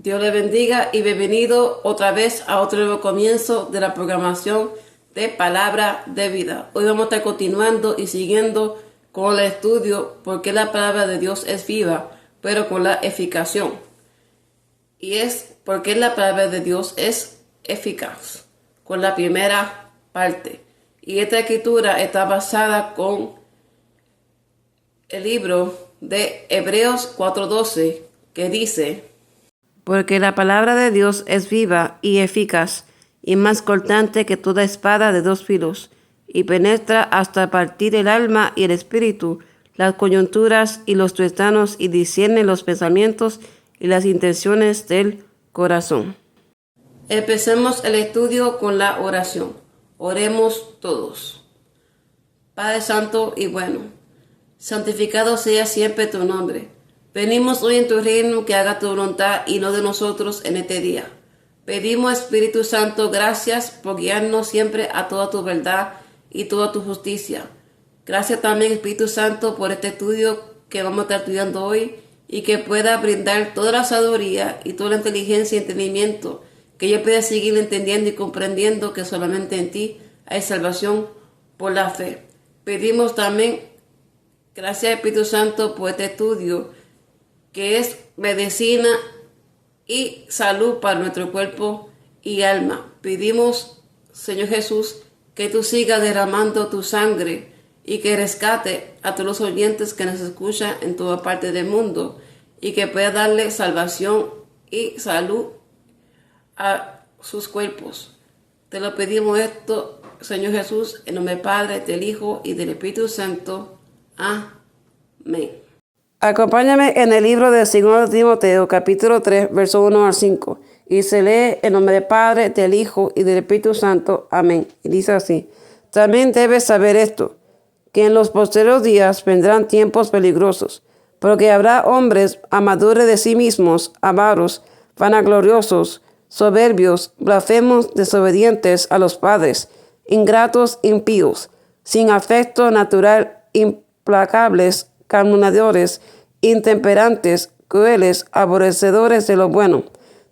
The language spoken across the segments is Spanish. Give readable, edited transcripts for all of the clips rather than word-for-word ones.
Dios le bendiga y bienvenido otra vez a otro nuevo comienzo de la programación de Palabra de Vida. Hoy vamos a estar continuando y siguiendo con el estudio porque la palabra de Dios es viva, pero con la eficacia. Y es porque la palabra de Dios es eficaz, con la primera parte. Y esta escritura está basada con el libro de Hebreos 4:12, que dice: porque la palabra de Dios es viva y eficaz, y más cortante que toda espada de dos filos, y penetra hasta partir el alma y el espíritu, las coyunturas y los tuétanos, y discierne los pensamientos y las intenciones del corazón. Empecemos el estudio con la oración. Oremos todos. Padre Santo y bueno, santificado sea siempre tu nombre. Venimos hoy en tu reino, que haga tu voluntad y no de nosotros en este día. Pedimos, Espíritu Santo, gracias por guiarnos siempre a toda tu verdad y toda tu justicia. Gracias también, Espíritu Santo, por este estudio que vamos a estar estudiando hoy y que pueda brindar toda la sabiduría y toda la inteligencia y entendimiento, que yo pueda seguir entendiendo y comprendiendo que solamente en ti hay salvación por la fe. Pedimos también, gracias, Espíritu Santo, por este estudio que es medicina y salud para nuestro cuerpo y alma. Pedimos, Señor Jesús, que tú sigas derramando tu sangre y que rescate a todos los oyentes que nos escuchan en toda parte del mundo y que pueda darle salvación y salud a sus cuerpos. Te lo pedimos esto, Señor Jesús, en nombre del Padre, del Hijo y del Espíritu Santo. Amén. Acompáñame en el libro de 2 Timoteo, capítulo 3, verso 1 al 5. Y se lee en nombre del Padre, del Hijo y del Espíritu Santo. Amén. Y dice así: también debes saber esto, que en los posteriores días vendrán tiempos peligrosos, porque habrá hombres amadores de sí mismos, avaros, vanagloriosos, soberbios, blasfemos, desobedientes a los padres, ingratos, impíos, sin afecto natural, implacables, calumniadores, intemperantes, crueles, aborrecedores de lo bueno,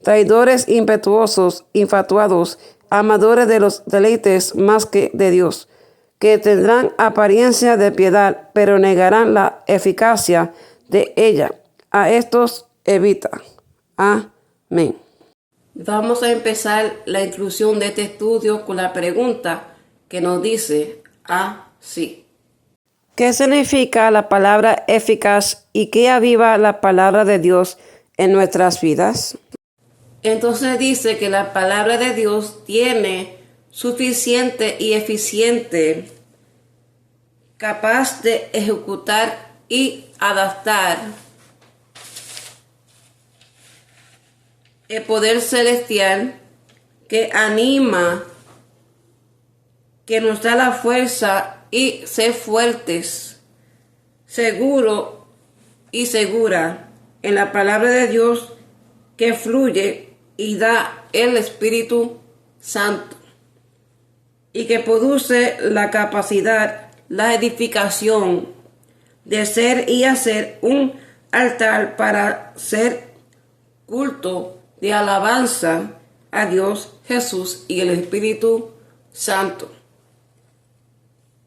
traidores, impetuosos, infatuados, amadores de los deleites más que de Dios, que tendrán apariencia de piedad, pero negarán la eficacia de ella. A estos evita. Amén. Vamos a empezar la introducción de este estudio con la pregunta que nos dice así: ¿qué significa la palabra eficaz y qué aviva la palabra de Dios en nuestras vidas? Entonces dice que la palabra de Dios tiene suficiente y eficiente, capaz de ejecutar y adaptar el poder celestial, que anima, que nos da la fuerza y ser fuertes, seguro y segura en la palabra de Dios, que fluye y da el Espíritu Santo y que produce la capacidad, la edificación de ser y hacer un altar para ser culto de alabanza a Dios, Jesús y el Espíritu Santo.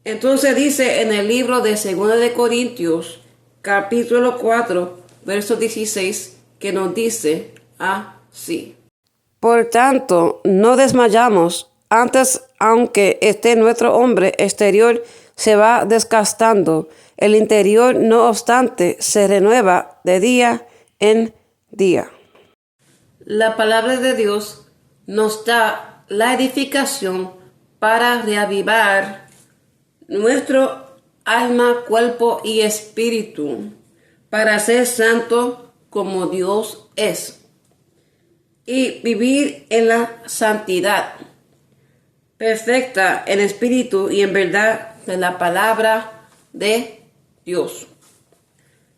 Entonces dice en el libro de 2 de Corintios, capítulo 4, verso 16, que nos dice así: por tanto, no desmayamos, antes, aunque nuestro hombre exterior se va desgastando, el interior, no obstante, se renueva de día en día. La palabra de Dios nos da la edificación para reavivar nuestro alma, cuerpo y espíritu, para ser santo como Dios es y vivir en la santidad perfecta en espíritu y en verdad de la palabra de Dios.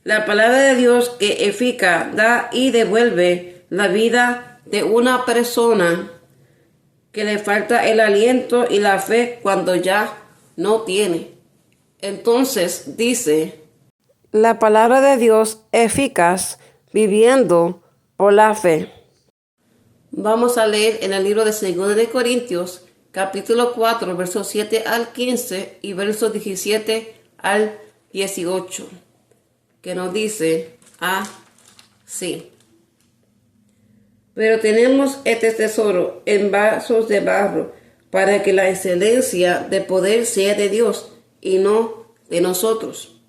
La palabra de Dios que edifica, da y devuelve la vida de una persona que le falta el aliento y la fe cuando ya no tiene. Entonces dice: la palabra de Dios eficaz, viviendo por la fe. Vamos a leer en el libro de 2 de Corintios, capítulo 4, versos 7 al 15 y versos 17 al 18, que nos dice así. Pero tenemos este tesoro en vasos de barro, para que la excelencia de poder sea de Dios y no de nosotros,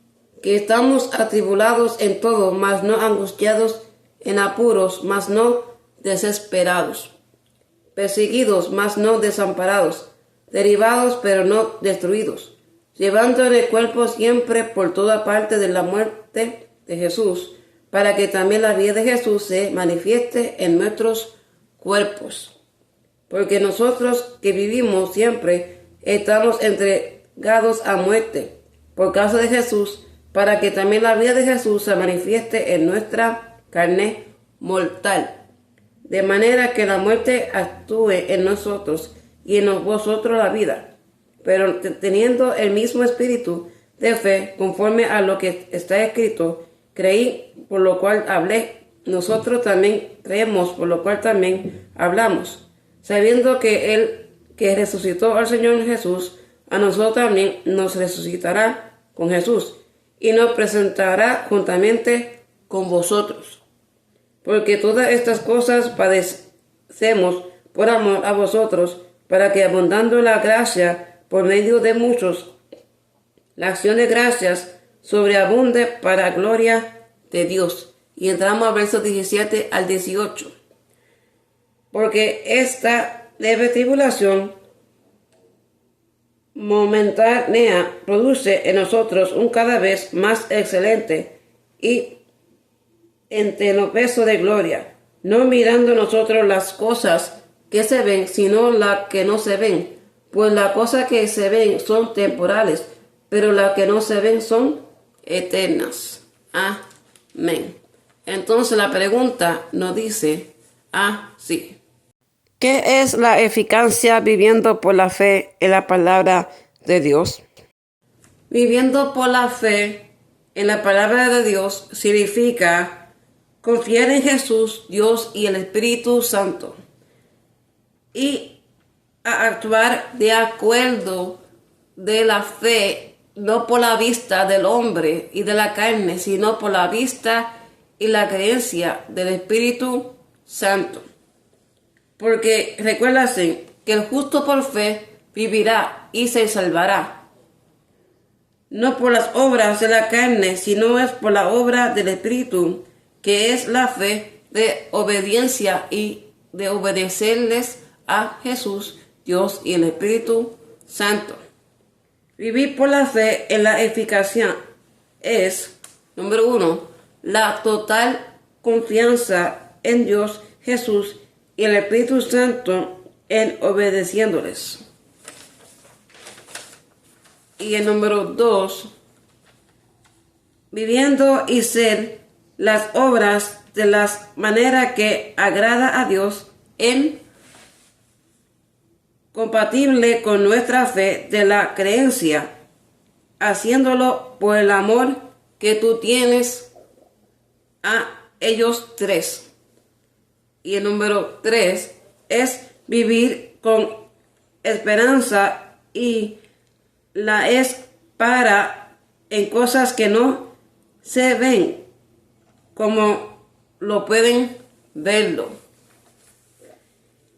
que estamos atribulados en todo, mas no angustiados, en apuros, mas no desesperados, perseguidos, mas no desamparados, derribados, pero no destruidos, llevando en el cuerpo siempre por toda parte de la muerte de Jesús, para que también la vida de Jesús se manifieste en nuestros cuerpos. Porque nosotros que vivimos siempre estamos entregados a muerte por causa de Jesús, para que también la vida de Jesús se manifieste en nuestra carne mortal. De manera que la muerte actúe en nosotros y en vosotros la vida. Pero teniendo el mismo espíritu de fe, conforme a lo que está escrito, creí, por lo cual hablé. Nosotros también creemos, por lo cual también hablamos, sabiendo que Él que resucitó al Señor Jesús, a nosotros también nos resucitará con Jesús y nos presentará juntamente con vosotros. Porque todas estas cosas padecemos por amor a vosotros, para que abundando la gracia por medio de muchos, la acción de gracias sobreabunde para gloria de Dios. Y entramos a versos 17 al 18. Porque esta leve tribulación momentánea produce en nosotros un cada vez más excelente y entero peso de gloria, no mirando nosotros las cosas que se ven, sino las que no se ven, pues las cosas que se ven son temporales, pero las que no se ven son eternas. Amén. Entonces la pregunta nos dice así. ¿Qué es la eficacia viviendo por la fe en la palabra de Dios? Viviendo por la fe en la palabra de Dios significa confiar en Jesús, Dios y el Espíritu Santo, y a actuar de acuerdo de la fe, no por la vista del hombre y de la carne, sino por la vista y la creencia del Espíritu Santo. Porque recuérdense que el justo por fe vivirá y se salvará, no por las obras de la carne, sino es por la obra del Espíritu, que es la fe de obediencia y de obedecerles a Jesús, Dios y el Espíritu Santo. Vivir por la fe en la eficacia es, número 1, la total confianza en Dios, Jesús y el Espíritu Santo en obedeciéndoles. Y el número 2, viviendo y ser las obras de la manera que agrada a Dios en compatible con nuestra fe de la creencia, haciéndolo por el amor que tú tienes a ellos tres. Y el número 3 es vivir con esperanza y la es para en cosas que no se ven como lo pueden verlo.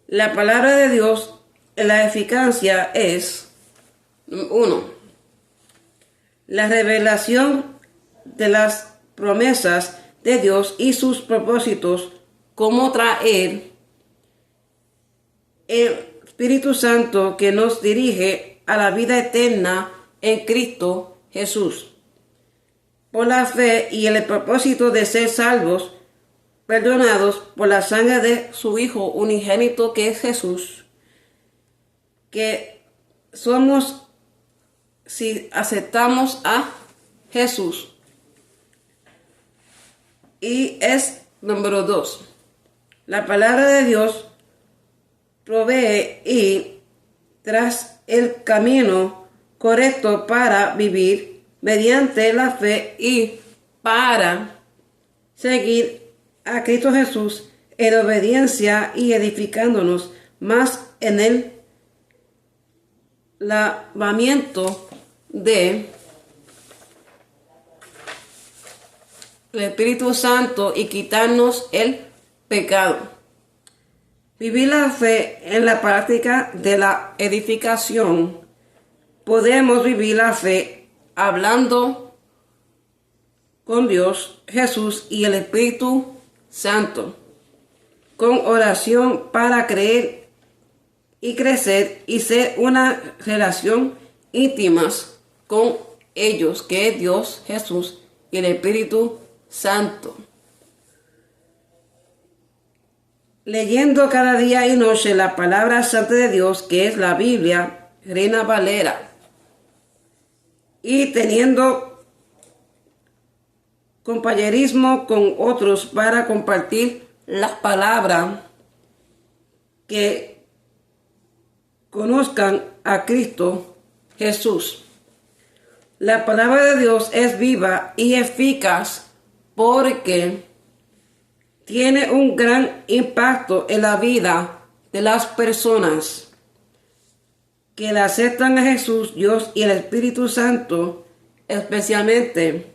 La palabra de Dios, la eficacia es 1. La revelación de las promesas de Dios y sus propósitos, como traer el Espíritu Santo que nos dirige a la vida eterna en Cristo Jesús. Por la fe y el propósito de ser salvos, perdonados por la sangre de su Hijo unigénito que es Jesús, que somos si aceptamos a Jesús. Y es número 2. La palabra de Dios provee y tras el camino correcto para vivir mediante la fe y para seguir a Cristo Jesús en obediencia y edificándonos más en el lavamiento del Espíritu Santo y quitarnos el pecado. Vivir la fe en la práctica de la edificación. Podemos vivir la fe hablando con Dios, Jesús y el Espíritu Santo, con oración para creer y crecer y ser una relación íntima con ellos, que es Dios, Jesús y el Espíritu Santo. Leyendo cada día y noche la palabra santa de Dios, que es la Biblia, Reina Valera, y teniendo compañerismo con otros para compartir la palabra, que conozcan a Cristo Jesús. La palabra de Dios es viva y eficaz porque tiene un gran impacto en la vida de las personas que le aceptan a Jesús, Dios y el Espíritu Santo especialmente.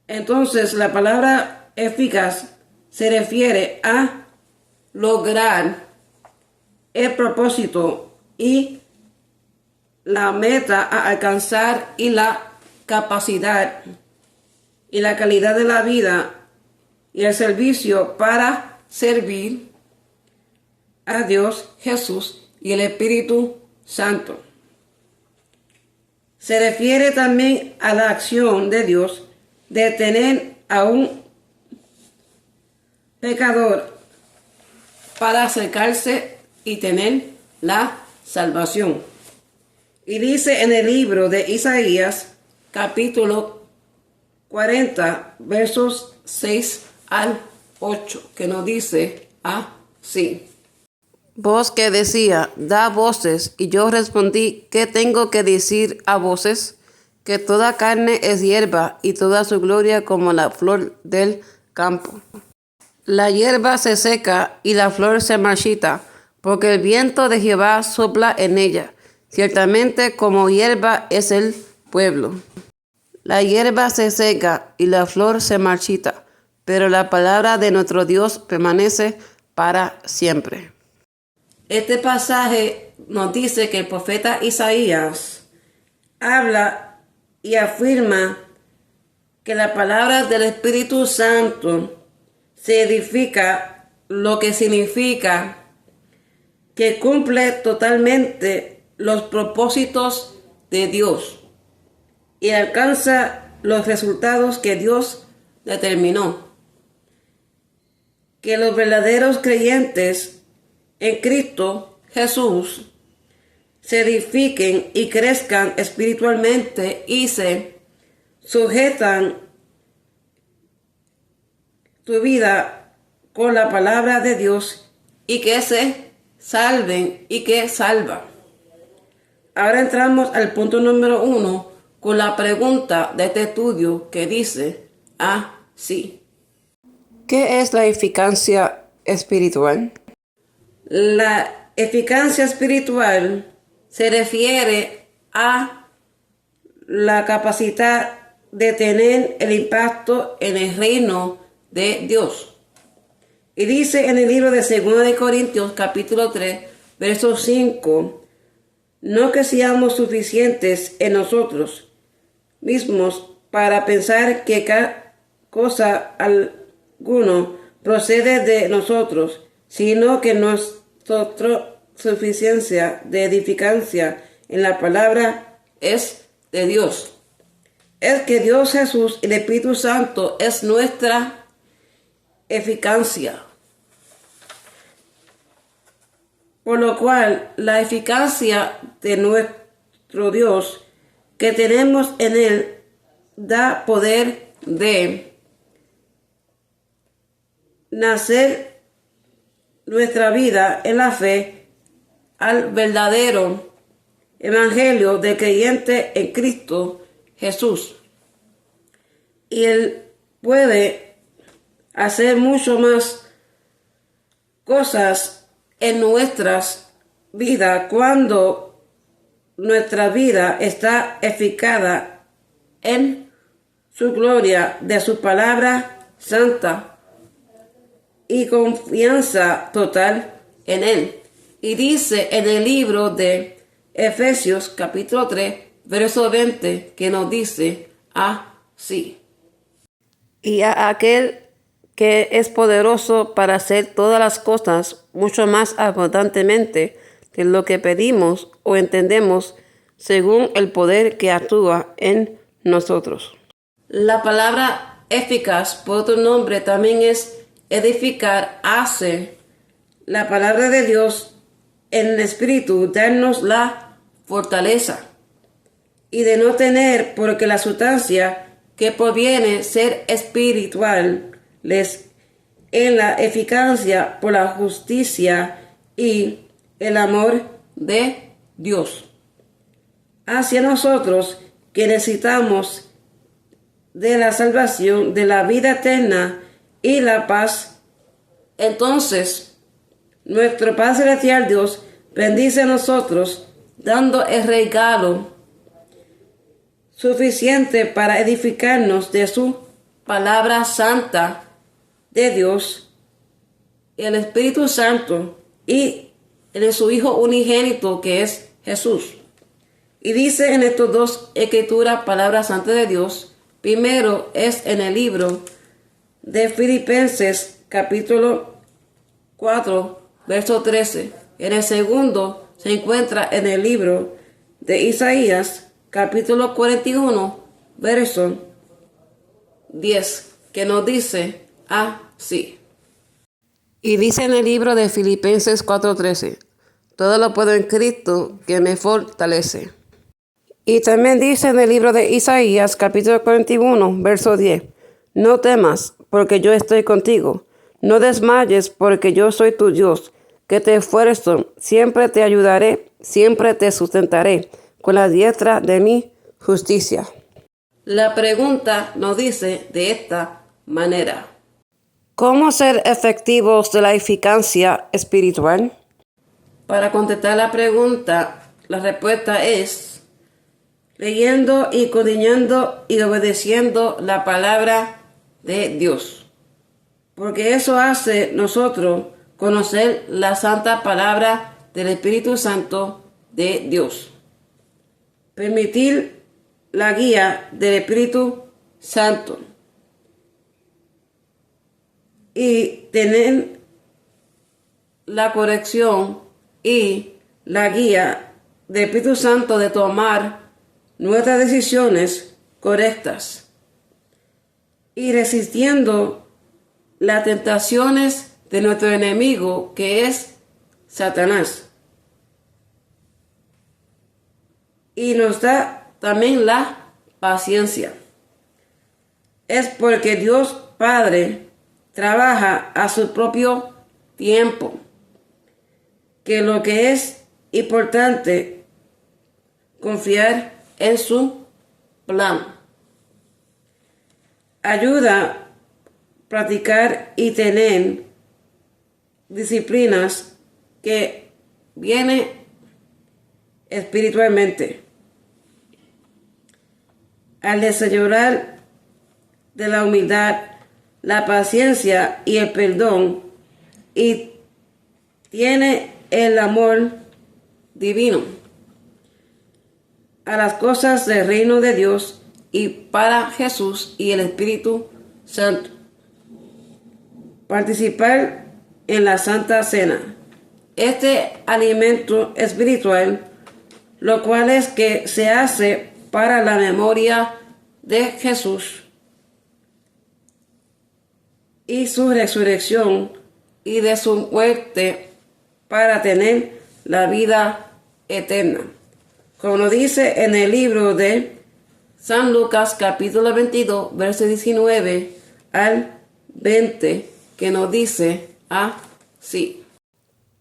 Entonces, la palabra eficaz se refiere a lograr el propósito y la meta a alcanzar y la capacidad y la calidad de la vida y el servicio para servir a Dios, Jesús y el Espíritu Santo. Se refiere también a la acción de Dios de tener a un pecador para acercarse y tener la salvación. Y dice en el libro de Isaías, capítulo 40, versos 6 al 8, que nos dice así. Voz que decía, da voces, y yo respondí, ¿qué tengo que decir a voces? Que toda carne es hierba, y toda su gloria como la flor del campo. La hierba se seca, y la flor se marchita, porque el viento de Jehová sopla en ella. Ciertamente como hierba es el pueblo. La hierba se seca, y la flor se marchita, pero la palabra de nuestro Dios permanece para siempre. Este pasaje nos dice que el profeta Isaías habla y afirma que la palabra del Espíritu Santo se edifica, lo que significa que cumple totalmente los propósitos de Dios y alcanza los resultados que Dios determinó. Que los verdaderos creyentes en Cristo Jesús se edifiquen y crezcan espiritualmente y se sujetan su vida con la palabra de Dios y que se salven y que salva. Ahora entramos al punto número 1 con la pregunta de este estudio que dice así. ¿Qué es la eficacia espiritual? La eficacia espiritual se refiere a la capacidad de tener el impacto en el reino de Dios. Y dice en el libro de 2 Corintios capítulo 3, verso 5, no que seamos suficientes en nosotros mismos para pensar que cada cosa alguno procede de nosotros, sino que nuestra suficiencia de edificancia en la palabra es de Dios. Es que Dios Jesús y el Espíritu Santo es nuestra eficacia. Por lo cual, la eficacia de nuestro Dios que tenemos en Él da poder de nacer nuestra vida en la fe al verdadero evangelio de creyente en Cristo Jesús. Y Él puede hacer mucho más cosas en nuestras vidas cuando nuestra vida está edificada en su gloria de su palabra santa y confianza total en Él. Y dice en el libro de Efesios capítulo 3, verso 20, que nos dice así. Y a aquel que es poderoso para hacer todas las cosas mucho más abundantemente de lo que pedimos o entendemos, según el poder que actúa en nosotros. La palabra eficaz, por otro nombre, también es edificar, hacer. La palabra de Dios en el Espíritu, darnos la fortaleza y de no tener, porque la sustancia que proviene ser espiritual, en la eficacia por la justicia y el amor de Dios hacia nosotros, que necesitamos de la salvación, de la vida eterna y la paz. Entonces, nuestro Padre Celestial Dios bendice a nosotros, dando el regalo suficiente para edificarnos de su palabra santa de Dios, el Espíritu Santo y de su Hijo unigénito, que es Jesús. Y dice en estas dos escrituras, palabra santa de Dios, primero es en el libro de Filipenses capítulo 4, verso 13. En el segundo se encuentra en el libro de Isaías capítulo 41, verso 10, que nos dice así. Y dice en el libro de Filipenses 4:13, todo lo puedo en Cristo que me fortalece. Y también dice en el libro de Isaías capítulo 41, verso 10, no temas, porque yo estoy contigo. No desmayes, porque yo soy tu Dios, que te esfuerzo, siempre te ayudaré, siempre te sustentaré con la diestra de mi justicia. La pregunta nos dice de esta manera: ¿cómo ser efectivos de la eficacia espiritual? Para contestar la pregunta, la respuesta es leyendo y escudriñando y obedeciendo la palabra de Dios. Porque eso hace nosotros conocer la santa palabra del Espíritu Santo de Dios. Permitir la guía del Espíritu Santo y tener la corrección y la guía del Espíritu Santo de tomar nuestras decisiones correctas y resistiendo las tentaciones de nuestro enemigo, que es Satanás. Y nos da también la paciencia. Es porque Dios Padre trabaja a su propio tiempo, que lo que es importante, confiar en su plan. Ayuda a practicar y tener disciplinas que vienen espiritualmente. Al desarrollar de la humildad, la paciencia y el perdón, y tiene el amor divino a las cosas del reino de Dios y para Jesús y el Espíritu Santo. Participar en la Santa Cena. Este alimento espiritual, lo cual es que se hace para la memoria de Jesús y su resurrección y de su muerte para tener la vida eterna. Como dice en el libro de San Lucas capítulo 22, verso 19 al 20, que nos dice así.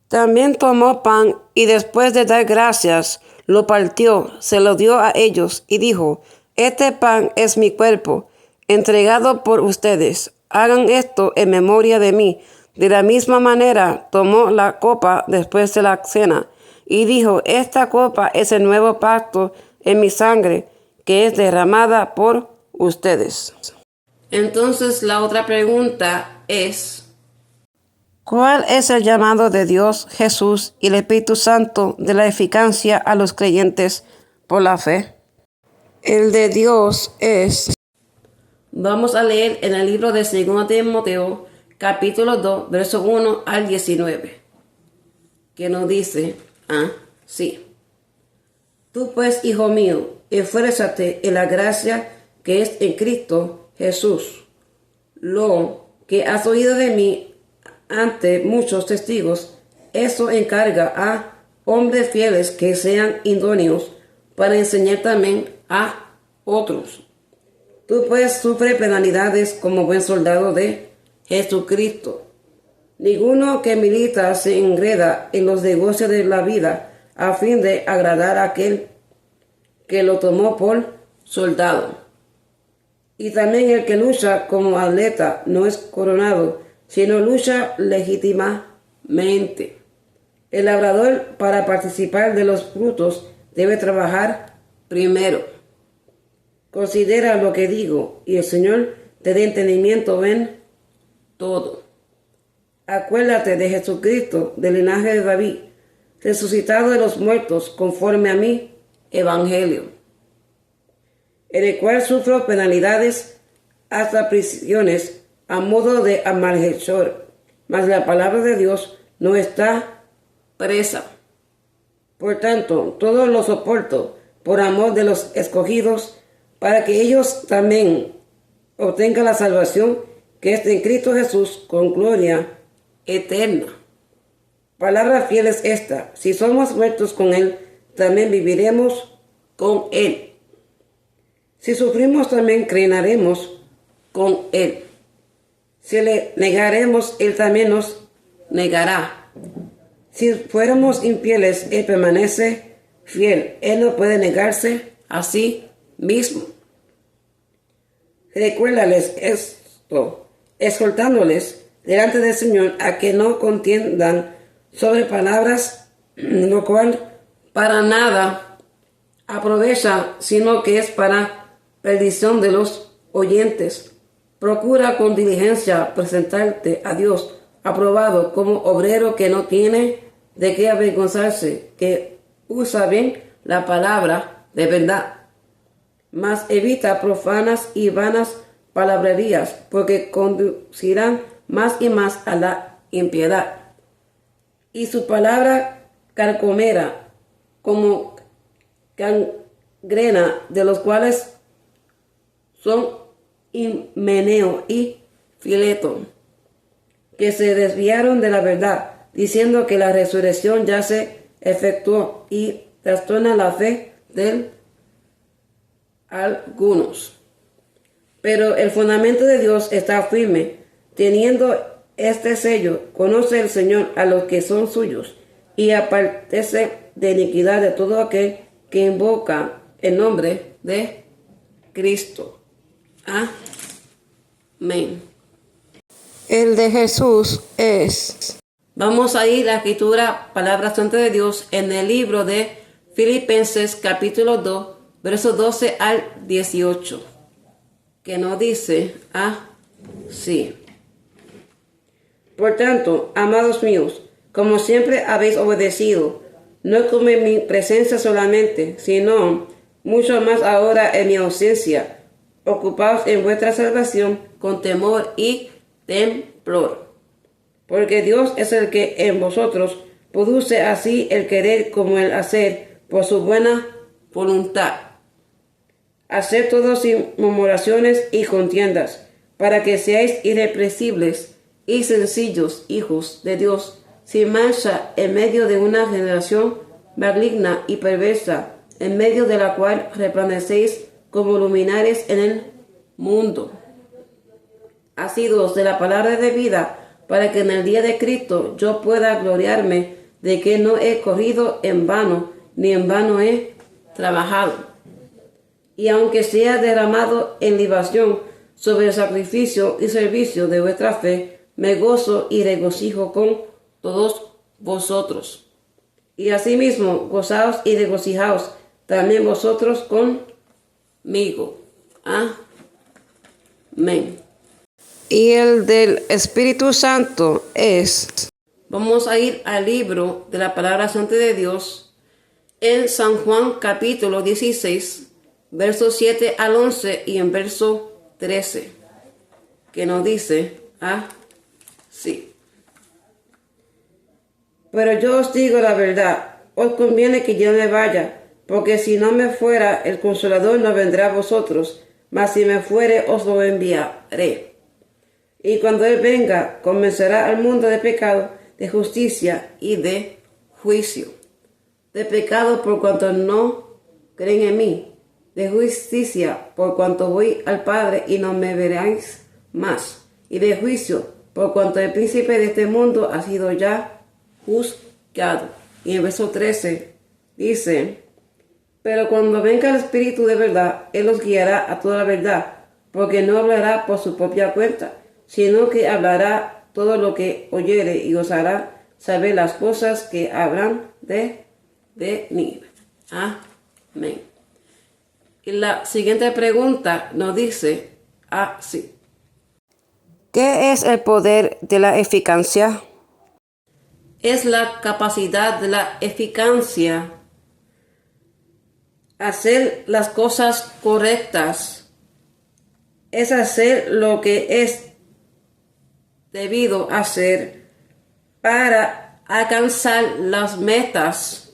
También tomó pan y después de dar gracias, lo partió, se lo dio a ellos y dijo: este pan es mi cuerpo, entregado por ustedes. Hagan esto en memoria de mí. De la misma manera tomó la copa después de la cena y dijo: esta copa es el nuevo pacto en mi sangre, que es derramada por ustedes. Entonces la otra pregunta es: ¿cuál es el llamado de Dios, Jesús y el Espíritu Santo de la eficacia a los creyentes por la fe? El de Dios es... Vamos a leer en el libro de 2 Timoteo, capítulo 2, verso 1 al 19, que nos dice así: tú pues, hijo mío, esfuérzate en la gracia que es en Cristo Jesús. Lo que has oído de mí ante muchos testigos, eso encarga a hombres fieles que sean idóneos para enseñar también a otros. Tú pues sufre penalidades como buen soldado de Jesucristo. Ninguno que milita se enreda en los negocios de la vida a fin de agradar a aquel que lo tomó por soldado. Y también el que lucha como atleta no es coronado, sino lucha legítimamente. El labrador, para participar de los frutos, debe trabajar primero. Considera lo que digo, y el Señor te dé entendimiento en todo. Acuérdate de Jesucristo, del linaje de David, resucitado de los muertos, conforme a mi evangelio, en el cual sufro penalidades hasta prisiones a modo de malhechor, mas la palabra de Dios no está presa. Por tanto, todo lo soporto por amor de los escogidos, para que ellos también obtengan la salvación que es en Cristo Jesús con gloria eterna. Palabra fiel es esta: si somos muertos con Él, también viviremos con Él. Si sufrimos, también reinaremos con Él. Si le negaremos, Él también nos negará. Si fuéramos infieles, Él permanece fiel. Él no puede negarse a sí mismo. Recuérdales esto, exhortándoles delante del Señor a que no contiendan sobre palabras, lo cual para nada aprovecha, sino que es para perdición de los oyentes. Procura con diligencia presentarte a Dios aprobado como obrero que no tiene de qué avergonzarse, que usa bien la palabra de verdad. Mas evita profanas y vanas palabrerías, porque conducirán más y más a la impiedad. Y su palabra carcomera como gangrena, de los cuales son Himeneo y Fileto, que se desviaron de la verdad, diciendo que la resurrección ya se efectuó, y trastorna la fe de algunos. Pero el fundamento de Dios está firme, teniendo este sello: conoce el Señor a los que son suyos, y apártese de iniquidad de todo aquel que invoca el nombre de Cristo. Amén. El de Jesús es... Vamos a ir a la escritura, palabra santa de Dios, en el libro de Filipenses capítulo 2, versos 12 al 18, que nos dice así: por tanto, amados míos, como siempre habéis obedecido, no como en mi presencia solamente, sino mucho más ahora en mi ausencia, ocupaos en vuestra salvación con temor y temblor. Porque Dios es el que en vosotros produce así el querer como el hacer por su buena voluntad. Haced todo sin murmuraciones y contiendas, para que seáis irreprensibles y sencillos hijos de Dios, sin mancha en medio de una generación maligna y perversa, en medio de la cual resplandecéis como luminares en el mundo, asidos de la palabra de vida, para que en el día de Cristo yo pueda gloriarme de que no he corrido en vano, ni en vano he trabajado. Y aunque sea derramado en libación sobre el sacrificio y servicio de vuestra fe, me gozo y regocijo con todos vosotros. Y asimismo, gozaos y regocijaos también vosotros conmigo. Amén. Y el del Espíritu Santo es... Vamos a ir al libro de la Palabra Santa de Dios en San Juan capítulo 16, versos 7 al 11 y en verso 13, que nos dice así. Pero yo os digo la verdad, os conviene que yo me vaya, porque si no me fuera, el Consolador no vendrá a vosotros, mas si me fuere, os lo enviaré. Y cuando Él venga, convencerá al mundo de pecado, de justicia y de juicio. De pecado por cuanto no creen en mí, de justicia por cuanto voy al Padre y no me veréis más, y de juicio por cuanto el príncipe de este mundo ha sido ya juzgado. Y en verso 13 dice: pero cuando venga el Espíritu de verdad, Él os guiará a toda la verdad, porque no hablará por su propia cuenta, sino que hablará todo lo que oyere y os hará saber las cosas que habrán de venir. Amén. Y la siguiente pregunta nos dice así: ¿qué es el poder de la eficacia? Es la capacidad de la eficacia, hacer las cosas correctas, es hacer lo que es debido hacer para alcanzar las metas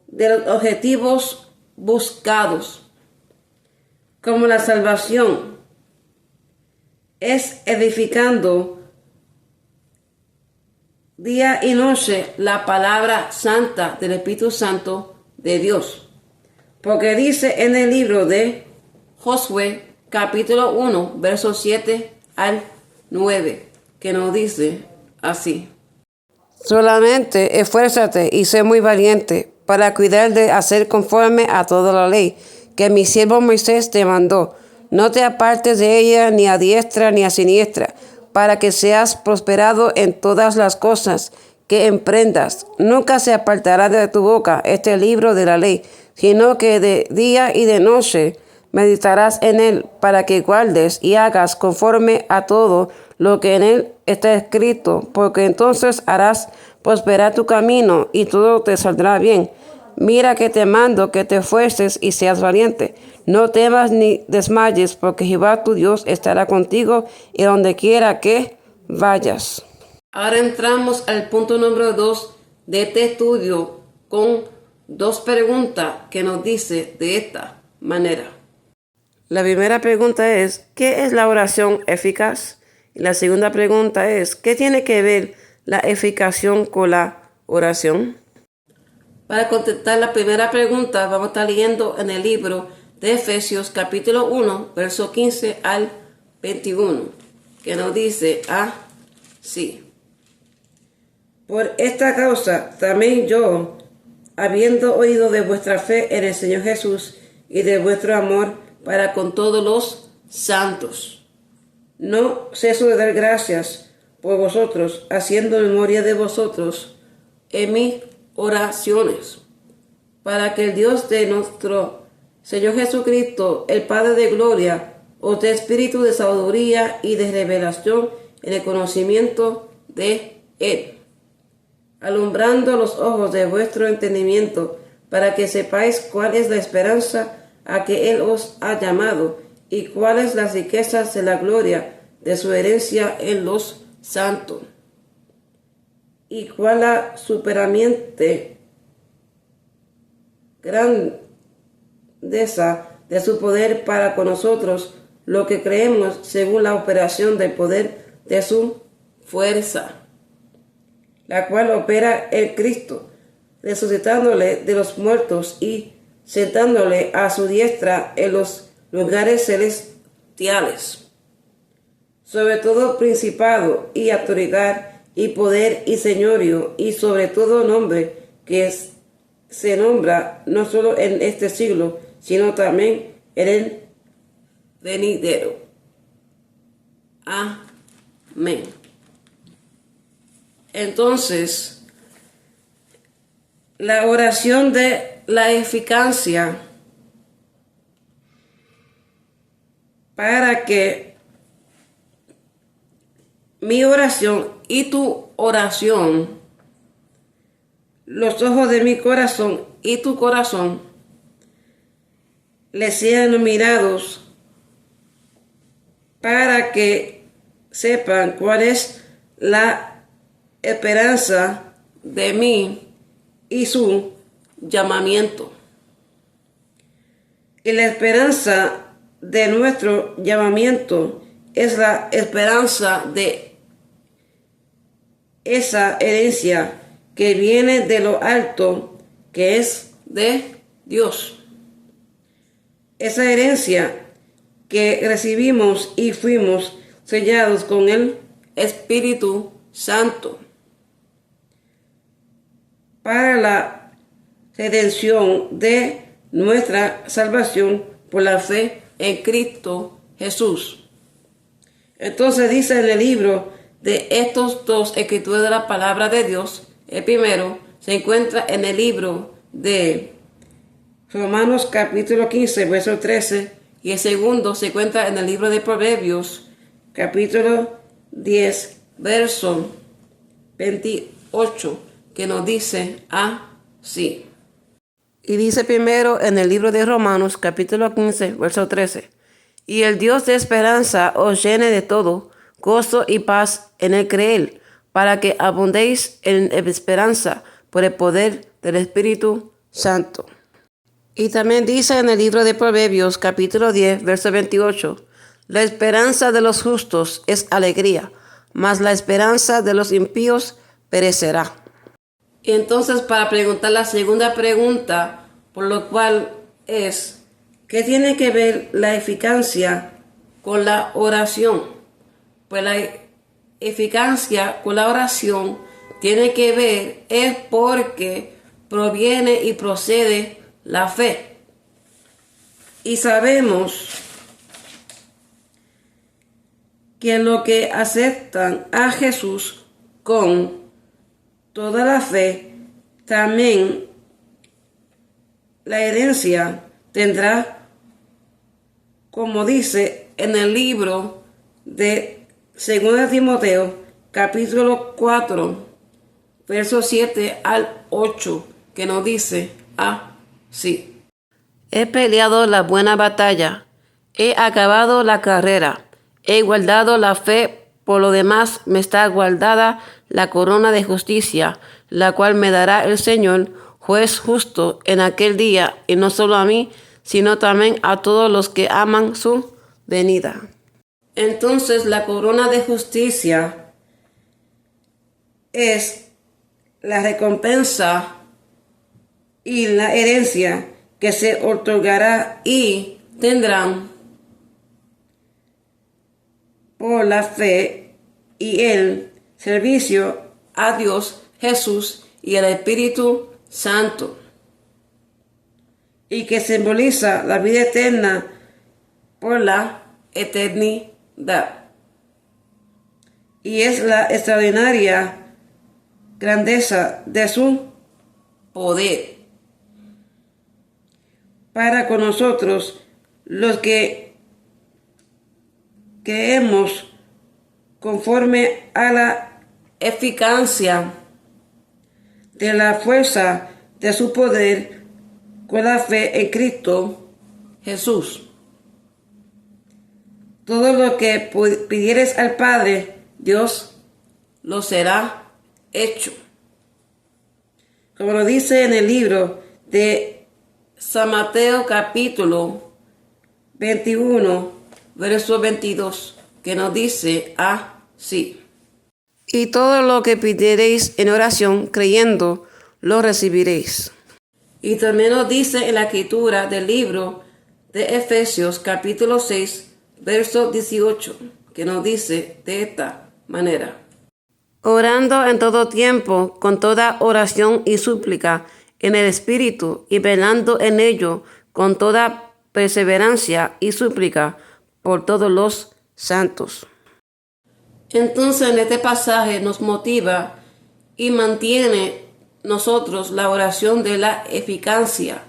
de los objetivos buscados, como la salvación. Es edificando día y noche la palabra santa del Espíritu Santo de Dios. Porque dice en el libro de Josué, capítulo 1, versos 7 al 9, que nos dice así: solamente esfuérzate y sé muy valiente para cuidar de hacer conforme a toda la ley que mi siervo Moisés te mandó. No te apartes de ella ni a diestra ni a siniestra, para que seas prosperado en todas las cosas que emprendas. Nunca se apartará de tu boca este libro de la ley, sino que de día y de noche meditarás en él, para que guardes y hagas conforme a todo lo que en él está escrito, porque entonces harás prosperar tu camino y todo te saldrá bien. Mira que te mando que te esfuerces y seas valiente. No temas ni desmayes, porque Jehová tu Dios estará contigo y donde quiera que vayas. Ahora entramos al punto número 2 de este estudio con dos preguntas que nos dice de esta manera. La primera pregunta es: ¿qué es la oración eficaz? Y la segunda pregunta es: ¿qué tiene que ver la eficacia con la oración? Para contestar la primera pregunta, vamos a estar leyendo en el libro de Efesios capítulo 1, verso 15 al 21, que nos dice así: por esta causa también yo, habiendo oído de vuestra fe en el Señor Jesús y de vuestro amor para con todos los santos, no ceso de dar gracias por vosotros, haciendo memoria de vosotros en mis oraciones, para que el Dios de nuestro Señor Jesucristo, el Padre de gloria, os dé espíritu de sabiduría y de revelación en el conocimiento de Él, alumbrando los ojos de vuestro entendimiento, para que sepáis cuál es la esperanza a que Él os ha llamado, y cuáles las riquezas de la gloria de su herencia en los santos, y cuál la superamiente grandeza de su poder para con nosotros, lo que creemos según la operación del poder de su fuerza, la cual opera en Cristo, resucitándole de los muertos y sentándole a su diestra en los lugares celestiales, sobre todo principado y autoridad y poder y señorío, y sobre todo nombre que se nombra no solo en este siglo, sino también en el venidero. Amén. Entonces, la oración de la eficacia para que mi oración y tu oración, los ojos de mi corazón y tu corazón, le sean mirados para que sepan cuál es la esperanza de mí y su llamamiento. Y la esperanza de nuestro llamamiento es la esperanza de esa herencia que viene de lo alto, que es de Dios. Esa herencia que recibimos y fuimos sellados con el Espíritu Santo para la redención de nuestra salvación por la fe en Cristo Jesús. Entonces dice en el libro de estos dos escrituras de la palabra de Dios, el primero se encuentra en el libro de Romanos capítulo 15, verso 13, y el segundo se encuentra en el libro de Proverbios capítulo 10, verso 28, que nos dice así. Y dice primero en el libro de Romanos capítulo 15, verso 13, y el Dios de esperanza os llene de todo gozo y paz en el creer, para que abundéis en esperanza por el poder del Espíritu Santo. Y también dice en el libro de Proverbios capítulo 10, verso 28, la esperanza de los justos es alegría, mas la esperanza de los impíos perecerá. Y entonces, para preguntar la segunda pregunta, por lo cual es, ¿qué tiene que ver la eficacia con la oración? Pues la eficacia con la oración tiene que ver es porque proviene y procede la fe. Y sabemos que los que aceptan a Jesús con toda la fe, también la herencia tendrá, como dice en el libro de 2 Timoteo, capítulo 4, versos 7 al 8, que nos dice así. He peleado la buena batalla, he acabado la carrera, he guardado la fe, por lo demás me está guardada la corona de justicia, la cual me dará el Señor, juez justo, en aquel día, y no solo a mí, sino también a todos los que aman su venida. Entonces la corona de justicia es la recompensa y la herencia que se otorgará y tendrán por la fe y el servicio a Dios, Jesús y el Espíritu Santo, y que simboliza la vida eterna por la eternidad. Y es la extraordinaria grandeza de su poder para con nosotros los que creemos conforme a la eficacia de la fuerza de su poder con la fe en Cristo Jesús. Todo lo que pidieres al Padre, Dios lo será hecho. Como lo dice en el libro de San Mateo capítulo 21, verso 22, que nos dice así. Y todo lo que pidiereis en oración, creyendo, lo recibiréis. Y también nos dice en la escritura del libro de Efesios capítulo 6, verso 18, que nos dice de esta manera. Orando en todo tiempo, con toda oración y súplica, en el Espíritu, y velando en ello, con toda perseverancia y súplica, por todos los santos. Entonces en este pasaje nos motiva y mantiene nosotros la oración de la eficacia.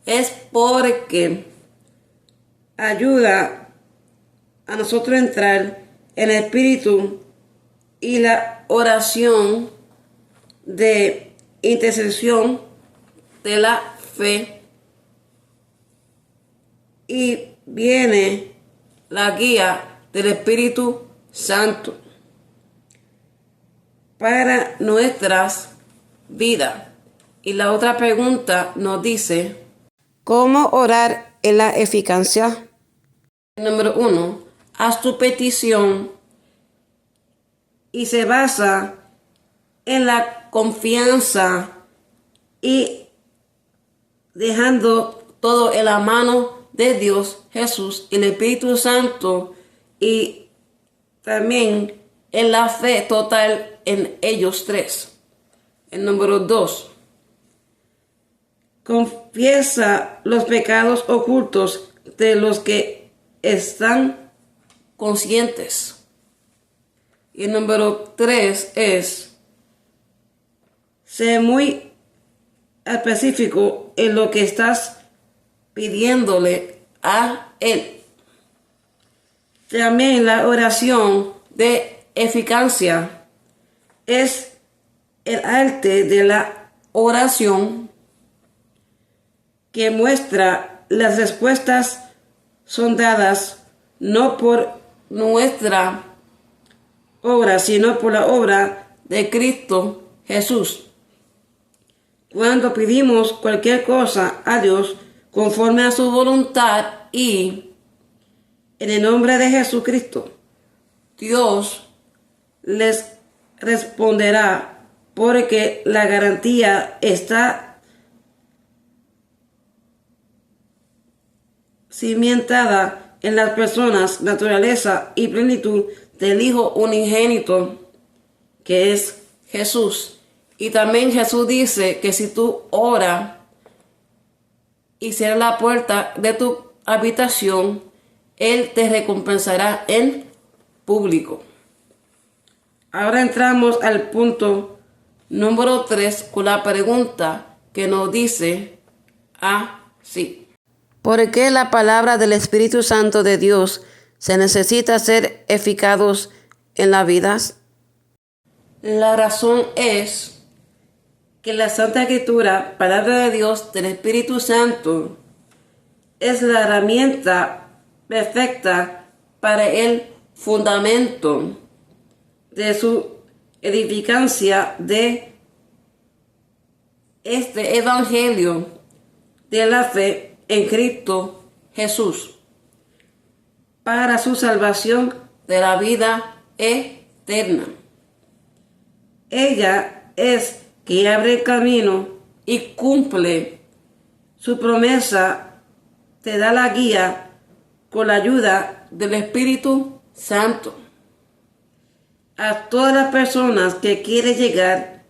Es porque ayuda a nosotros entrar en el espíritu y la oración de intercesión de la fe, y viene la guía del Espíritu Santo para nuestras vidas. Y la otra pregunta nos dice, ¿cómo orar en la eficacia? Número 1, haz tu petición y se basa en la confianza y dejando todo en la mano de Dios, Jesús, el Espíritu Santo, y también en la fe total en ellos tres. El número 2, confiesa los pecados ocultos de los que están conscientes. Y el número 3 es, sé muy específico en lo que estás pidiéndole a Él. También la oración de eficacia es el arte de la oración que muestra las respuestas son dadas no por nuestra obra, sino por la obra de Cristo Jesús. Cuando pedimos cualquier cosa a Dios conforme a su voluntad y en el nombre de Jesucristo, Dios les responderá, porque la garantía está cimentada en las personas, naturaleza y plenitud del Hijo unigénito, que es Jesús. Y también Jesús dice que si tú oras y cierras la puerta de tu habitación, Él te recompensará en público. Ahora entramos al punto número 3 con la pregunta que nos dice así. ¿Por qué la palabra del Espíritu Santo de Dios se necesita ser eficaz en las vidas? La razón es que la Santa Escritura, palabra de Dios del Espíritu Santo, es la herramienta perfecta para el fundamento de su edificancia de este Evangelio de la fe en Cristo Jesús, para su salvación de la vida eterna. Ella es que abre el camino y cumple su promesa, te da la guía con la ayuda del Espíritu Santo a todas las personas que quieren llegar,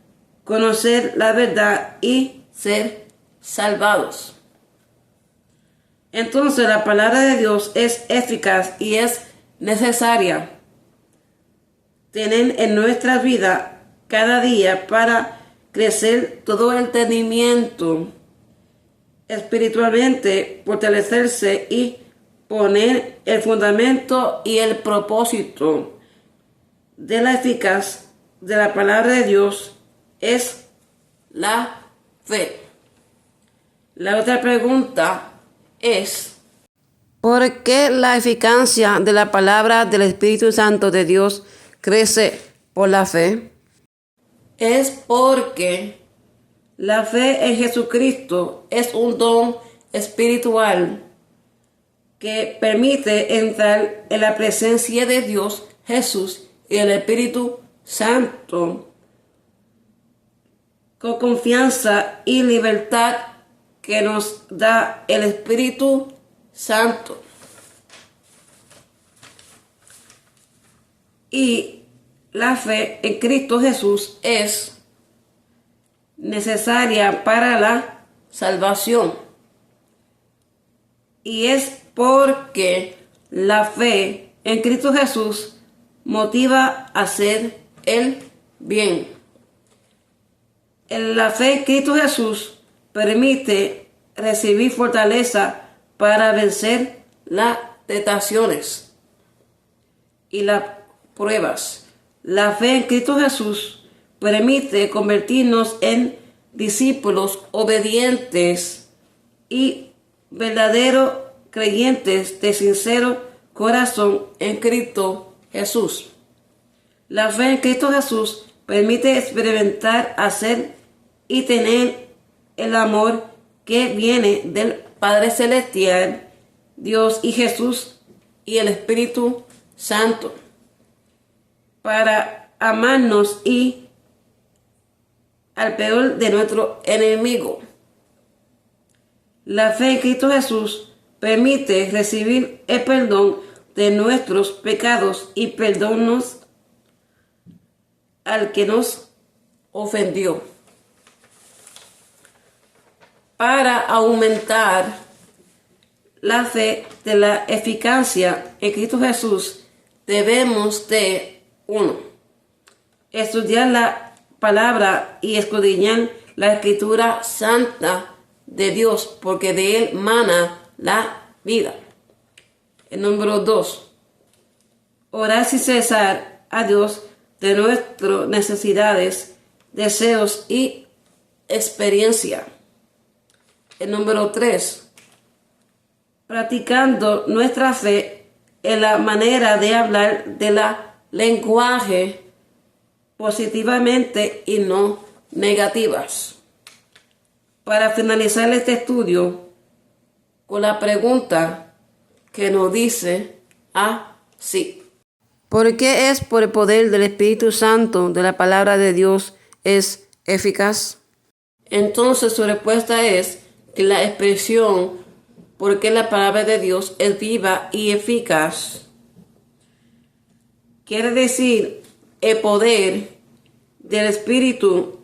conocer la verdad y ser salvados. Entonces la palabra de Dios es eficaz y es necesaria tener en nuestra vida cada día para crecer todo el entendimiento, espiritualmente fortalecerse y poner el fundamento y el propósito de la eficaz de la palabra de Dios es la fe. La otra pregunta es, ¿por qué la eficacia de la palabra del Espíritu Santo de Dios crece por la fe? Es porque la fe en Jesucristo es un don espiritual que permite entrar en la presencia de Dios, Jesús y el Espíritu Santo con confianza y libertad que nos da el Espíritu Santo. Y la fe en Cristo Jesús es necesaria para la salvación. Y es porque la fe en Cristo Jesús motiva a hacer el bien. La fe en Cristo Jesús permite recibir fortaleza para vencer las tentaciones y las pruebas. La fe en Cristo Jesús permite convertirnos en discípulos obedientes y verdaderos creyentes de sincero corazón en Cristo Jesús. La fe en Cristo Jesús permite experimentar, hacer y tener el amor que viene del Padre Celestial, Dios y Jesús y el Espíritu Santo, para amarnos y al peor de nuestro enemigo. La fe en Cristo Jesús permite recibir el perdón de nuestros pecados y perdonarnos al que nos ofendió. Para aumentar la fe de la eficacia en Cristo Jesús, debemos de 1. Estudiar la palabra y escudriñar la escritura santa de Dios, porque de él mana la vida. El número 2. Orar sin cesar a Dios de nuestras necesidades, deseos y experiencia. El número 3. Practicando nuestra fe en la manera de hablar de la lenguaje positivamente y no negativas. Para finalizar este estudio con la pregunta que nos dice así: ¿por qué es por el poder del Espíritu Santo de la palabra de Dios es eficaz? Entonces su respuesta es que la expresión porque la palabra de Dios es viva y eficaz quiere decir el poder del Espíritu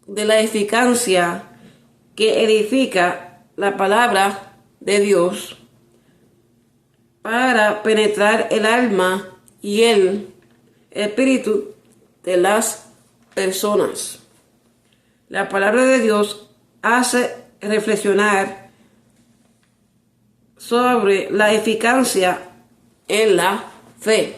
de la eficacia que edifica la palabra de Dios para penetrar el alma y el espíritu de las personas. La palabra de Dios hace reflexionar sobre la eficacia en la fe,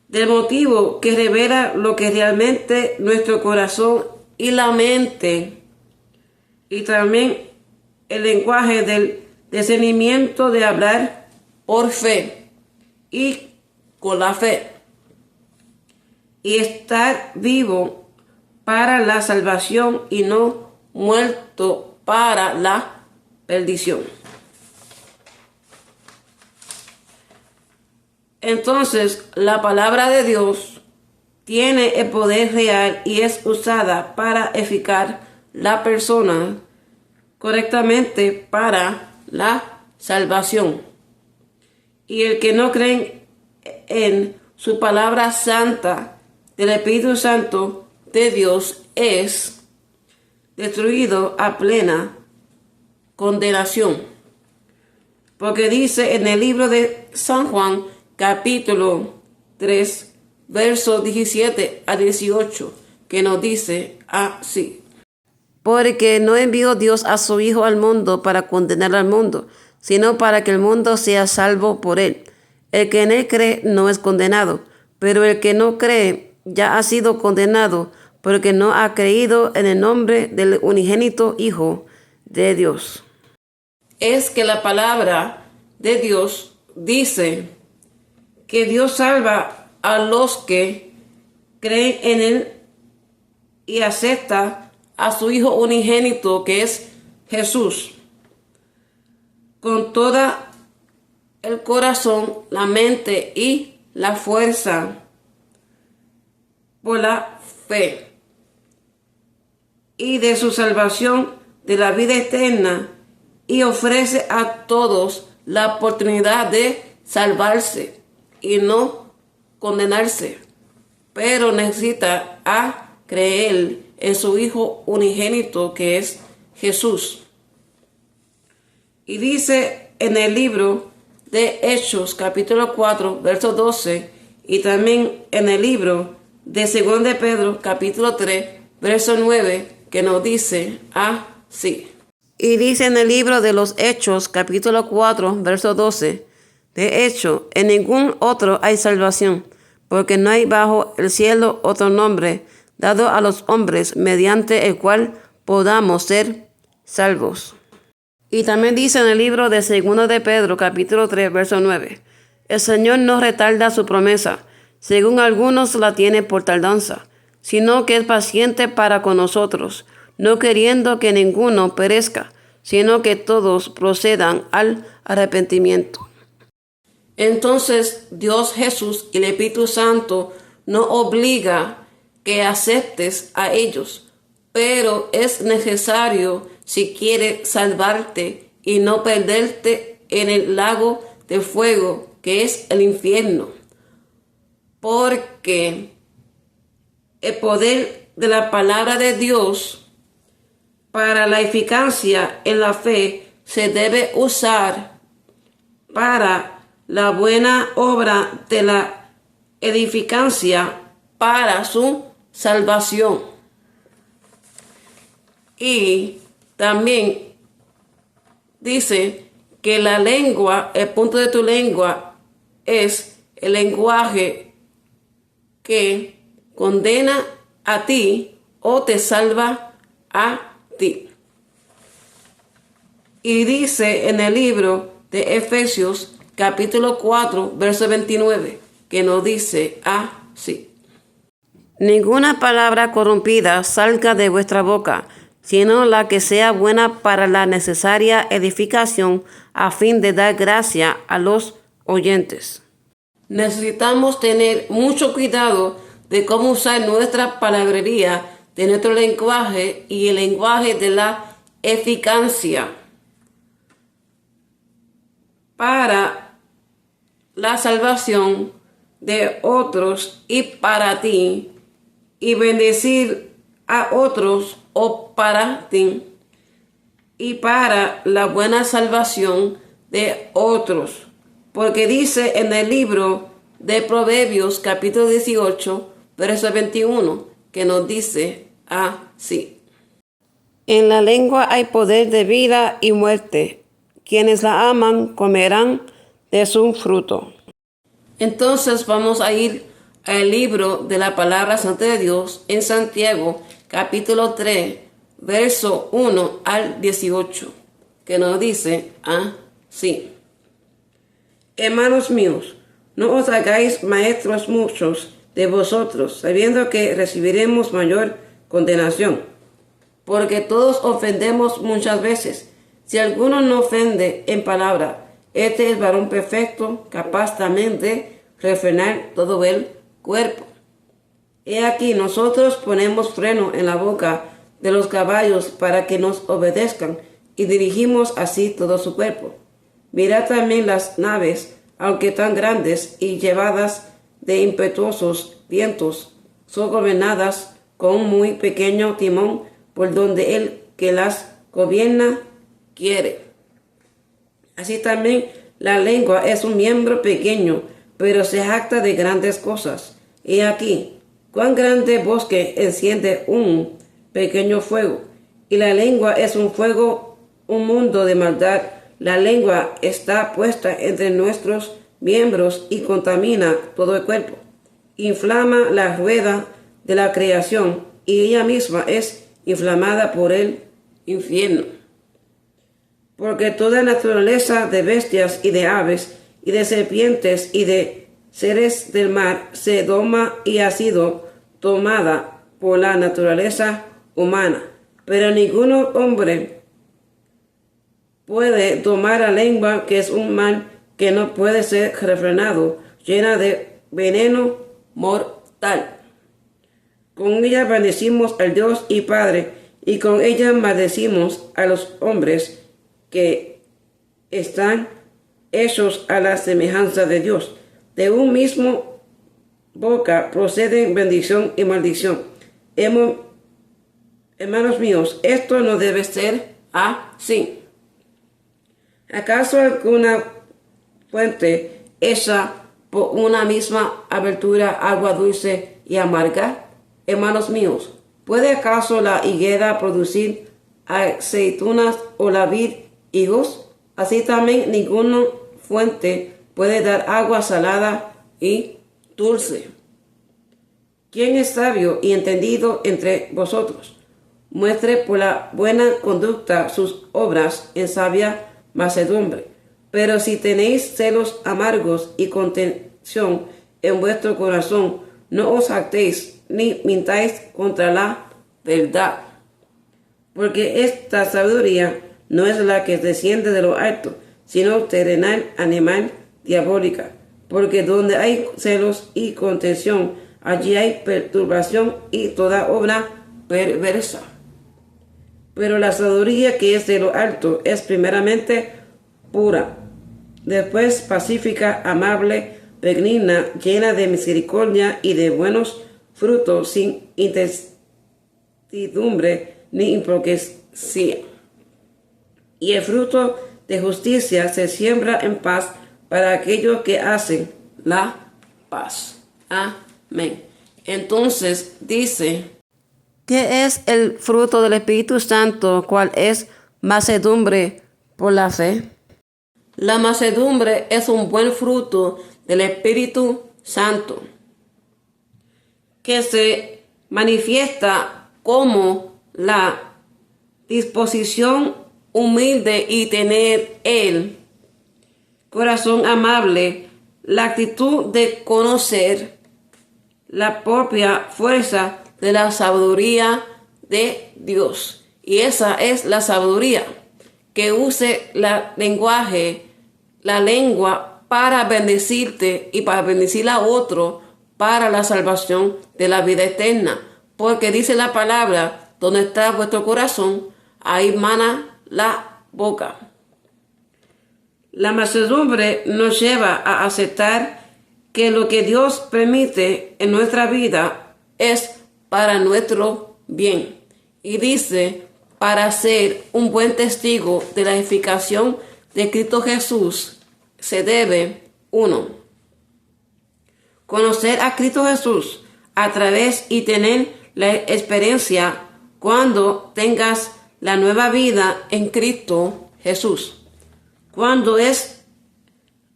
del motivo que revela lo que realmente nuestro corazón y la mente, y también el lenguaje del discernimiento de hablar por fe y con la fe, y estar vivo para la salvación y no muerto para la perdición. Entonces, la palabra de Dios tiene el poder real y es usada para edificar la persona correctamente para la salvación. Y el que no cree en su palabra santa del Espíritu Santo de Dios es destruido a plena condenación. Porque dice en el libro de San Juan, capítulo 3, versos 17 a 18, que nos dice así: porque no envió Dios a su Hijo al mundo para condenar al mundo, sino para que el mundo sea salvo por él. El que en él cree no es condenado, pero el que no cree ya ha sido condenado, porque no ha creído en el nombre del unigénito Hijo de Dios. Es que la palabra de Dios dice que Dios salva a los que creen en él y acepta a su Hijo unigénito, que es Jesús, con toda el corazón, la mente y la fuerza, por la fe, y de su salvación de la vida eterna, y ofrece a todos la oportunidad de salvarse y no condenarse, pero necesita creer en su Hijo unigénito, que es Jesús. Y dice en el libro de Hechos, capítulo 4, verso 12, y también en el libro de 2 de Pedro, capítulo 3, verso 9, que nos dice así. Y dice en el libro de los Hechos, capítulo 4, verso 12, de hecho, en ningún otro hay salvación, porque no hay bajo el cielo otro nombre dado a los hombres mediante el cual podamos ser salvos. Y también dice en el libro de 2 de Pedro, capítulo 3, verso 9, el Señor no retarda su promesa, según algunos la tienen por tardanza, sino que es paciente para con nosotros, no queriendo que ninguno perezca, sino que todos procedan al arrepentimiento. Entonces, Dios Jesús y el Espíritu Santo no obliga que aceptes a ellos, pero es necesario si quieres salvarte y no perderte en el lago de fuego que es el infierno. Porque el poder de la palabra de Dios para la eficacia en la fe se debe usar para la buena obra de la edificancia para su salvación. Y también dice que la lengua, el punto de tu lengua es el lenguaje que condena a ti o te salva a ti. Y dice en el libro de Efesios capítulo 4, verso 29, que nos dice así. Ninguna palabra corrompida salga de vuestra boca, sino la que sea buena para la necesaria edificación, a fin de dar gracia a los oyentes. Necesitamos tener mucho cuidado de cómo usar nuestra palabrería, de nuestro lenguaje y el lenguaje de la eficacia para la salvación de otros y para ti, y bendecir a otros o para ti, y para la buena salvación de otros. Porque dice en el libro de Proverbios capítulo 18, verso 21, que nos dice así. En la lengua hay poder de vida y muerte. Quienes la aman comerán de su fruto. Entonces vamos a ir al libro de la palabra santa de Dios en Santiago, capítulo 3, verso 1 al 18, que nos dice así. Hermanos míos, no os hagáis maestros muchos de vosotros, sabiendo que recibiremos mayor condenación, porque todos ofendemos muchas veces. Si alguno no ofende en palabra, este es varón perfecto, capaz también de refrenar todo el cuerpo. He aquí, nosotros ponemos freno en la boca de los caballos para que nos obedezcan, y dirigimos así todo su cuerpo. Mirad también las naves, aunque tan grandes y llevadas de impetuosos vientos, son gobernadas con un muy pequeño timón, por donde el que las gobierna quiere. Así también la lengua es un miembro pequeño, pero se jacta de grandes cosas. Y aquí, cuán grande bosque enciende un pequeño fuego. Y la lengua es un fuego, un mundo de maldad. La lengua está puesta entre nuestros miembros y contamina todo el cuerpo. Inflama la rueda de la creación y ella misma es inflamada por el infierno. Porque toda naturaleza de bestias y de aves y de serpientes y de seres del mar se doma y ha sido tomada por la naturaleza humana. Pero ningún hombre puede domar la lengua, que es un mal que no puede ser refrenado, llena de veneno mortal. Con ella bendecimos al Dios y Padre, y con ella maldecimos a los hombres que están hechos a la semejanza de Dios. De un mismo boca proceden bendición y maldición. Hermanos míos, esto no debe ser así. ¿Acaso alguna fuente hecha por una misma abertura, agua dulce y amarga? Hermanos míos, ¿puede acaso la higuera producir aceitunas o la vid higos? Así también ninguna fuente puede dar agua salada y dulce. ¿Quién es sabio y entendido entre vosotros? Muestre por la buena conducta sus obras en sabia mansedumbre. Pero si tenéis celos amargos y contención en vuestro corazón, no os jactéis ni mintáis contra la verdad. Porque esta sabiduría no es la que desciende de lo alto, sino terrenal, animal, diabólica. Porque donde hay celos y contención, allí hay perturbación y toda obra perversa. Pero la sabiduría que es de lo alto es primeramente pura, después pacífica, amable, benigna, llena de misericordia y de buenos frutos, sin incertidumbre ni hipocresía. Y el fruto de justicia se siembra en paz para aquellos que hacen la paz. Amén. Entonces dice, ¿qué es el fruto del Espíritu Santo? ¿Cuál es mansedumbre por la fe? La mansedumbre es un buen fruto del Espíritu Santo que se manifiesta como la disposición humilde y tener el corazón amable, la actitud de conocer la propia fuerza de la sabiduría de Dios. Y esa es la sabiduría, que use la lengua para bendecirte y para bendecir a otro para la salvación de la vida eterna. Porque dice la palabra, donde está vuestro corazón, ahí mana la boca. La mansedumbre nos lleva a aceptar que lo que Dios permite en nuestra vida es para nuestro bien. Y dice, para ser un buen testigo de la edificación de Cristo Jesús, se debe, 1, conocer a Cristo Jesús a través y tener la experiencia cuando tengas la nueva vida en Cristo Jesús. Cuando es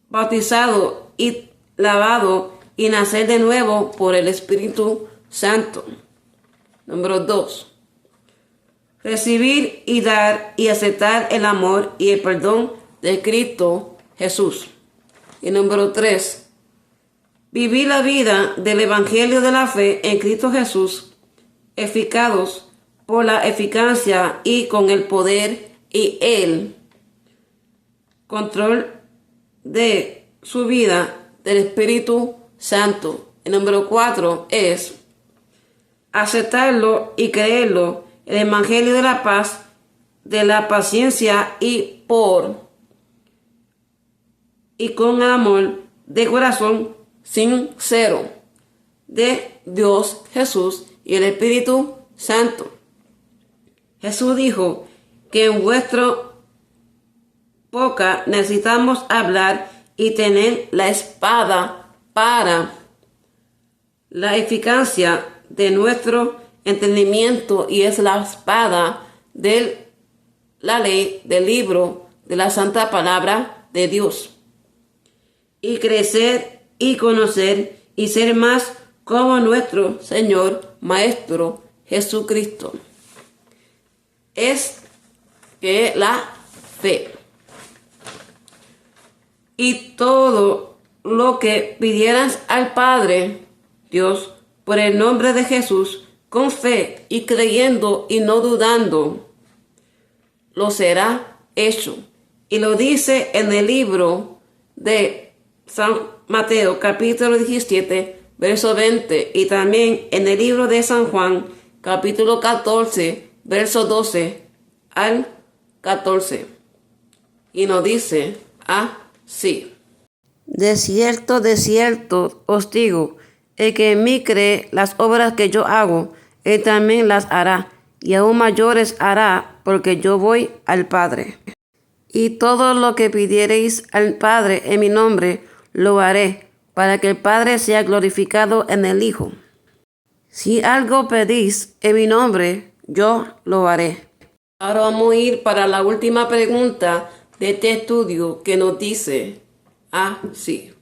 bautizado y lavado y nacer de nuevo por el Espíritu Santo. Número 2. Recibir y dar y aceptar el amor y el perdón de Cristo Jesús. Y número 3. Vivir la vida del Evangelio de la fe en Cristo Jesús, edificados por la eficacia y con el poder y el control de su vida del Espíritu Santo. El número 4 es aceptarlo y creerlo, el Evangelio de la paz, de la paciencia y con amor de corazón sincero de Dios Jesús y el Espíritu Santo. Jesús dijo que en vuestro boca necesitamos hablar y tener la espada para la eficacia de nuestro entendimiento, y es la espada de la ley del libro de la santa palabra de Dios. Y crecer y conocer y ser más como nuestro Señor Maestro Jesucristo. Es que la fe. Y todo lo que pidieras al Padre Dios por el nombre de Jesús, con fe y creyendo y no dudando, lo será hecho. Y lo dice en el libro de San Mateo, capítulo 17, verso 20, y también en el libro de San Juan, capítulo 14, verso 12 al 14. Y nos dice así: de cierto os digo, el que en mí cree, las obras que yo hago, él también las hará, y aún mayores hará, porque yo voy al Padre. Y todo lo que pidiereis al Padre en mi nombre, lo haré, para que el Padre sea glorificado en el Hijo. Si algo pedís en mi nombre, yo lo haré. Ahora vamos a ir para la última pregunta de este estudio que nos dice así.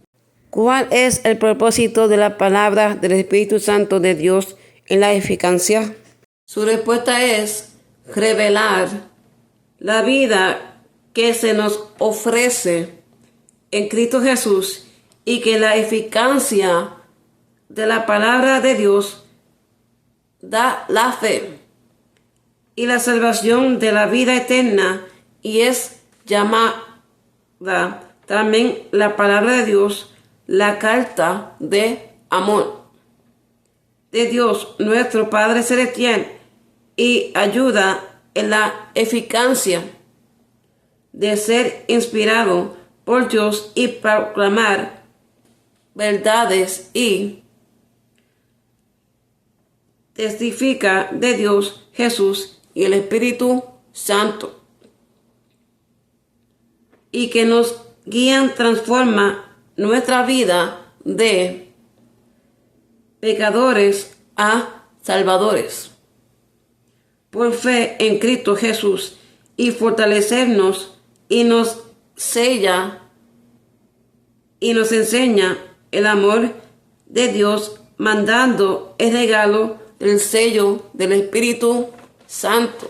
¿Cuál es el propósito de la palabra del Espíritu Santo de Dios en la eficacia? Su respuesta es revelar la vida que se nos ofrece en Cristo Jesús y que la eficacia de la palabra de Dios da la fe y la salvación de la vida eterna, y es llamada también la palabra de Dios la carta de amor de Dios nuestro Padre Celestial, y ayuda en la eficacia de ser inspirado por Dios y proclamar verdades y testifica de Dios, Jesús y el Espíritu Santo, y que nos guían, transforma nuestra vida de pecadores a salvadores por fe en Cristo Jesús, y fortalecernos, y nos sella y nos enseña el amor de Dios, mandando el regalo del sello del Espíritu Santo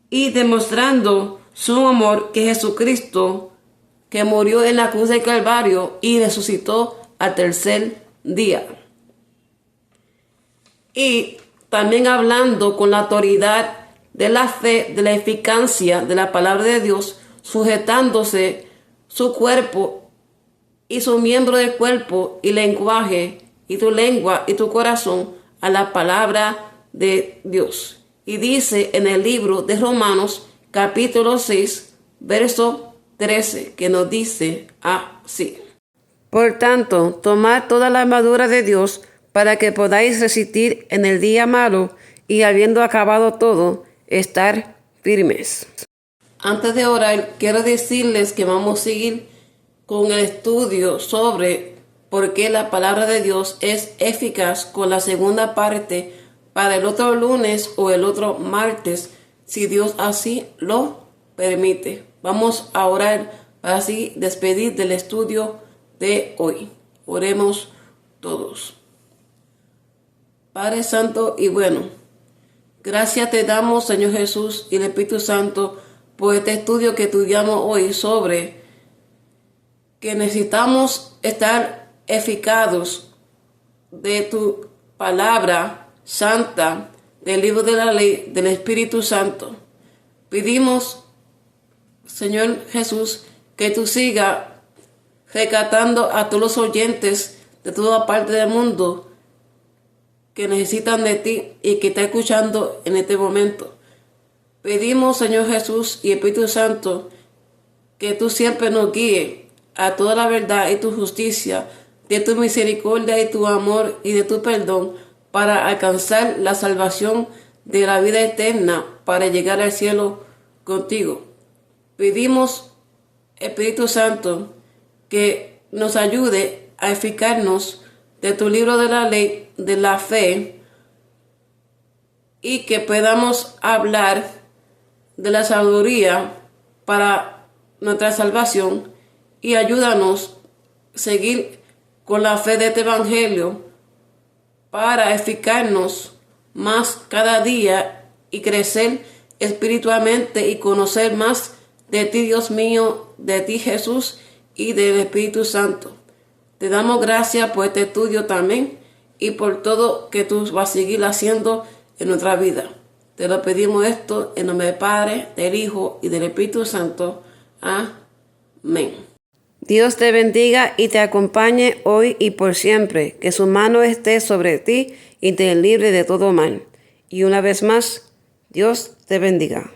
y demostrando su amor, que Jesucristo, que murió en la cruz del Calvario y resucitó al tercer día. Y también hablando con la autoridad de la fe, de la eficacia de la palabra de Dios, sujetándose su cuerpo y su miembro del cuerpo y lenguaje y tu lengua y tu corazón a la palabra de Dios. Y dice en el libro de Romanos capítulo 6 verso 13, que nos dice así: por tanto, tomad toda la armadura de Dios para que podáis resistir en el día malo, y habiendo acabado todo, estar firmes. Antes de orar, quiero decirles que vamos a seguir con el estudio sobre por qué la palabra de Dios es eficaz, con la segunda parte para el otro lunes o el otro martes, si Dios así lo permite. Vamos a orar para así despedir del estudio de hoy. Oremos todos. Padre Santo y bueno, gracias te damos, Señor Jesús y el Espíritu Santo, por este estudio que estudiamos hoy sobre que necesitamos estar eficaces de tu palabra santa, del libro de la ley, del Espíritu Santo. Pedimos, Señor Jesús, que tú sigas rescatando a todos los oyentes de toda parte del mundo que necesitan de ti y que están escuchando en este momento. Pedimos, Señor Jesús y Espíritu Santo, que tú siempre nos guíes a toda la verdad y tu justicia, de tu misericordia y tu amor y de tu perdón, para alcanzar la salvación de la vida eterna, para llegar al cielo contigo. Pedimos, Espíritu Santo, que nos ayude a eficarnos de tu libro de la ley, de la fe, y que podamos hablar de la sabiduría para nuestra salvación, y ayúdanos a seguir con la fe de este evangelio para eficarnos más cada día y crecer espiritualmente y conocer más de ti, Dios mío, de ti, Jesús, y del Espíritu Santo. Te damos gracias por este estudio también y por todo que tú vas a seguir haciendo en nuestra vida. Te lo pedimos esto en nombre del Padre, del Hijo y del Espíritu Santo. Amén. Dios te bendiga y te acompañe hoy y por siempre. Que su mano esté sobre ti y te libre de todo mal. Y una vez más, Dios te bendiga.